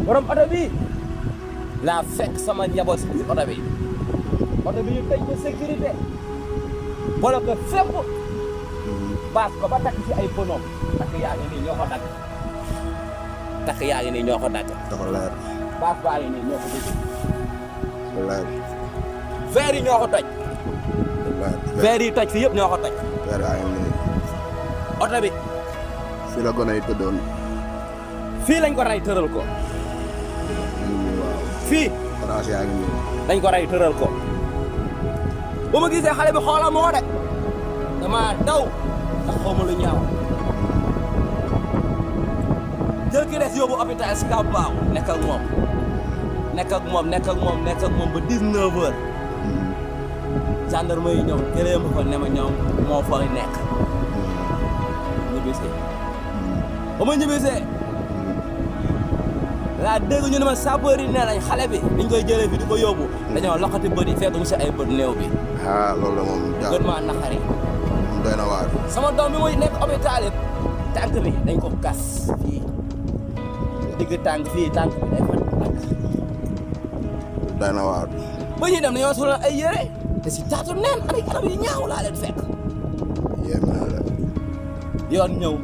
borom oto bi laa fekk sama njaboot si biir oto bi ñu tëj ko sécurité boole ko fépp baas ko ba takk ci ay bonom takk yaa ngi nii ñoo ko dagg dafa leer baas baa ngi nii ñoo ko dëj leer verre yi ñoo ko toj verre yi toj fi yëpp ñoo ko toj leer ay ni oto bi fii la gone yi tëddoon fii lañ ko rey tëral ko waaw fii raas yaa ngi nii dañ ko rey tëral ko bu ma gisee xale bi xoolal ma ko de dama daw ndax xaw ma lu ñaaw jël ki des yóbbu hôpital Sicap Mbao nekk ak moom ba 19 heures gendarme yi ñëw këlee ma fa ne ma ñoom moo fay nekk ñibbisee ba ma ñibbisee laa dégg ñu ne ma sapeur yi nee nañ xale bi biñ koy jëlee fi di ko yóbbu dañoo loxati bët yi fekk mu si ay bët néew bi loolu la moom gën maa naqari doy na waar sama doom bi muy nekk hôpital it tànk bi dañ ko gas fii digg tànk bi day fa tànk doy na waar ba ñuy dem dañoo solal ay yére te si taatu neen ay arab yi ñaaw laa leen fekk yéem na la yoon ñëw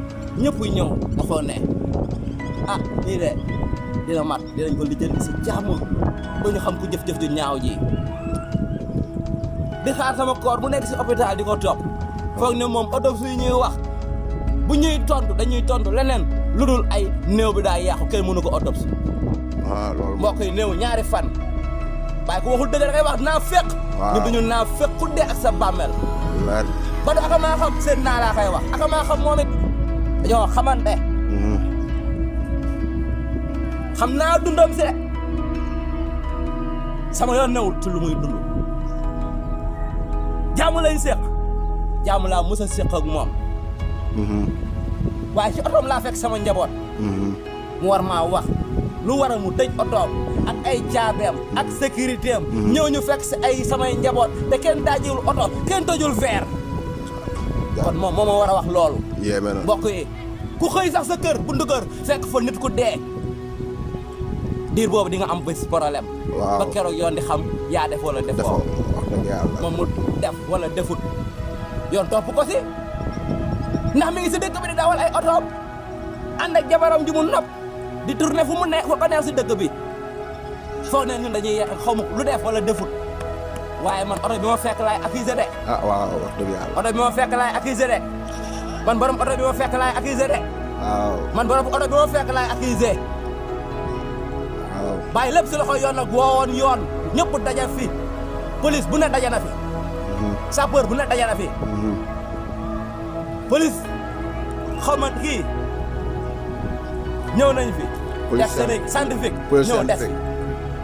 ñëpp ñëw dafa ne lii de dina mat dinañ ko lijjanti si jàmm ba ñu xam ko jëf-jëf ju ñaaw ji di xaar sama koor bu nekk si hôpital di ko topp foog ne moom autopsie yi ñuy wax bu ñuy tontu dañuy tontu leneen lu dul ay néew bi daa yàqu kenn mënu ko autopsie loolu mbokk yi néew ñaari fan waaye ku waxul dëgg da ngay wax naa fekk ñu duñu naa fekk ku dee ak sa bàmmeel leer ba du aka maa xam seen naa laa koy wax aka maa xam moom it dañoo xamante xam naa dundam si de sama yoon newul ci lu muy dund jaamu lay seq jaamu laa mos a seq ak moom waaye ci otoom laa fekk sama njaboot mu war maa wax lu war a mu tëj otoom ak ay caabeem ak sécurité am ñëw ñu fekk si ay samay njaboot te kenn daajiwul oto kenn tojul verre kon moom moo ma war a wax loolu yéeme na mbokk yi ku xëy sax sa kër buntu kër fekk fa nit ku dee diir boobu di nga am bés problème ba keroog yoon di xam yaa def wala defoo wax dëgg yàlla moom mu def wala defut yoon topp ko si ndax mi ngi si dëkk bi di dawal ay otoom ànd ak jabaram ju mu nopp di tourner fu mu nekk fa neex si dëkk bi foog ne ñun dañuy xaw ma lu def wala defut waaye man oto bi ma fekk laay accusé de waaw wax dëgg yàlla oto bi ma fekk laay accusé de man borom oto bi ma fekk laay accusé de man borom oto bi ma fekk laay accusé bàyyi lépp si loxo yoon nag woowoon yoon ñëpp daja fi police bu ne daja na fi sapeur bu ne daja na fi police xaw ma kii ñëw nañ fi def scientifique ñëw def fi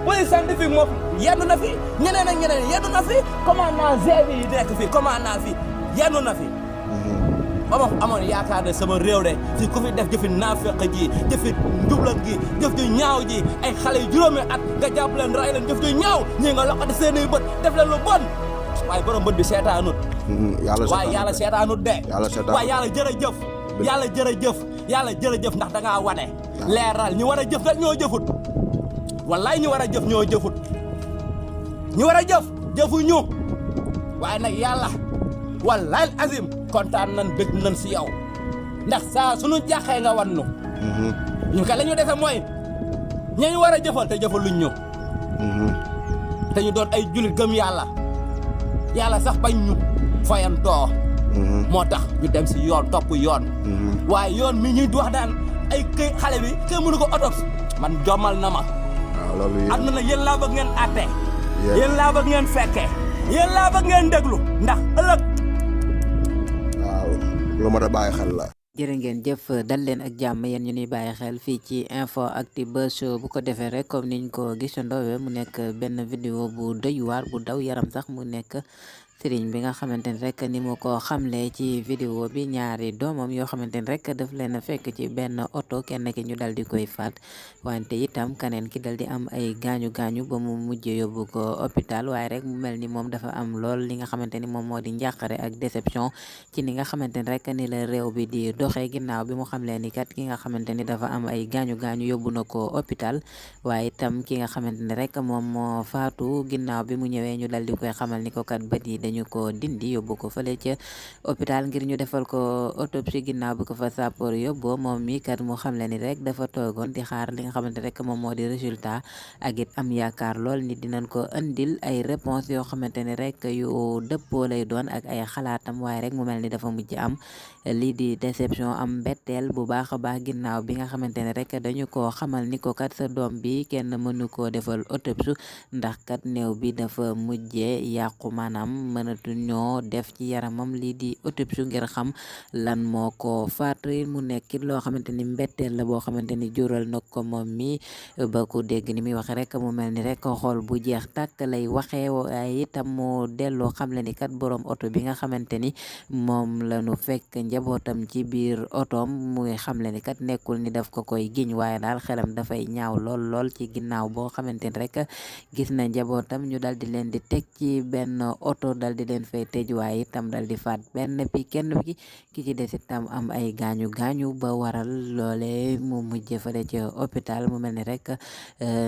police scientifique moom yendu na fi ñeneen ak ñeneen yendu na fi commandant G bi nekk fi commandant fi yendu na fi ba ma amoon yaakaar ne sama réew de fi ku fi def jëfi naafeq ji jëfi njublan gi jëf ju ñaaw ji ay xale yu juróomi at nga jàpp leen ray leen jëf ju ñaaw ñii nga loqati seeni bët def leen lu bon waaye borom bët bi seetaanut waaye yàlla seetaanut de waaye yàlla jërëjëf yàlla jërëjëf ndax da ngaa wane leeral ñu war a jëf rek ñoo jëfut wallaay ñu war a jëf ñoo jëfut ñu war a jëf jëfuñu waaye nag yàlla wallaay azim kontaan nan bëgg nan si yow ndax saa suñu jàqee nga wan nu ñu ka la ñu defe mooy ñañu war a jëfal te jëfaluñ ñu te ñu doon ay julit gëm yàlla yàlla sax bañ ñu fayantoo moo tax ñu dem si yoon topp yoon waaye yoon mi ñuy wax daan ay këy xale bi këy mënu ko autopsie man jommal na ma am na yéen laa bëgg ngeen atte yéen laa bëgg ngeen fekkee yéen laa bëgg ngeen déglu ndax ëllëg lu ma da bàyyi xel la jërë ngeen jëf dal leen ak jàmm yéen ñu ñuy bàyyi xel fii ci info actu buzz show bu ko defee rek comme niñ ko gisandoo mu nekk benn vidéo bu doy waar bu daw yaram sax mu nekk sëriñ bi nga xamante ni rek ni mu ko xamle ci vidéo bi ñaari doomam yoo xamante ni rek daf leen a fekk ci benn oto kenn ki ñu dal di koy faat wante itam keneen ki dal di am ay gaañu-gaañu ba mu mujjee yóbbu ko hôpital waaye rek mu mel ni moom dafa am lool li nga xamante ni moom moo di njàqare ak déception ci ni nga xamante ni rek ni la réew bi di doxee ginnaaw bi mu xamle ni kat ki nga xamante ni dafa am ay gaañu-gaañu yóbbu na ko hôpital waaye itam ki nga xamante ni rek moom moo faatu ginnaaw bi mu ñëwee ñu dal di koy xamal ni ko kat bët yi dañu ko dindi yóbbu ko fële ca hôpital ngir ñu defal ko autopsie ginnaaw bi ko fa sapeur yóbboo moom mi kat mu xamle ni rek dafa toogoon di xaar li nga xamante rek moom moo di résultat ak it am yaakaar lool ni dinañ ko andil ay réponse yoo xamante ni rek yu dëppoo lay doon ak ay xalaatam waaye rek mu mel ni dafa mujj am lii di déception am mbetteel bu baax a baax ginnaaw bi nga xamante ne rek dañu ko xamal ni ko kat sa doom bi kenn mënu koo defal autopsie ndax kat néew bi dafa mujjee yàqu maanaam mënatu ñoo def ci yaramam lii di autopsie ngir xam lan moo ko faat mu nekkit loo xamante ni mbetteel la boo xamante ni jural na ko moom mi ba ku dégg ni muy waxe rek mu mel ni rek xool bu jeex tàkk lay waxee waaye itam mu delloo xam le ni kat borom oto bi nga xamante ni moom la nu fekk njabootam ci biir otoom muy xam le ni kat nekkul ni daf ko koy giñ waaye daal xelam dafay ñaaw lool ci ginnaaw boo xamante ni rek gis na njabootam ñu dal di leen di teg ci benn oto dal di leen fay tëj waaye itam dal di faat benn kenn ki ci des itam am ay gaañu ba waral loole mu mujj fale ci hôpital mu mel ni rek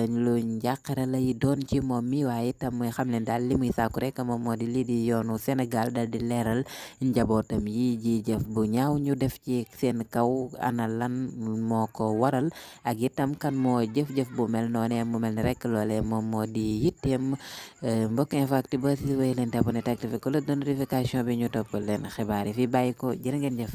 lu njàqare lay doon ci moom mi waaye itam muy xam leen daal li muy sàkku rek moom moo di lii di yoonu Sénégal dal di leeral njabootam yi ji jëf bu ñaaw ñu def ci seen kaw ana lan moo ko waral ak itam kan moo jëf-jëf bu mel noone mu mel ni rek loole moom moo di yitteem mbokk Infactu ba si wéy leen te abonné te activé ko la notification bi ñu toppal leen xibaar yi fi bàyyi ko jërë ngeen jëf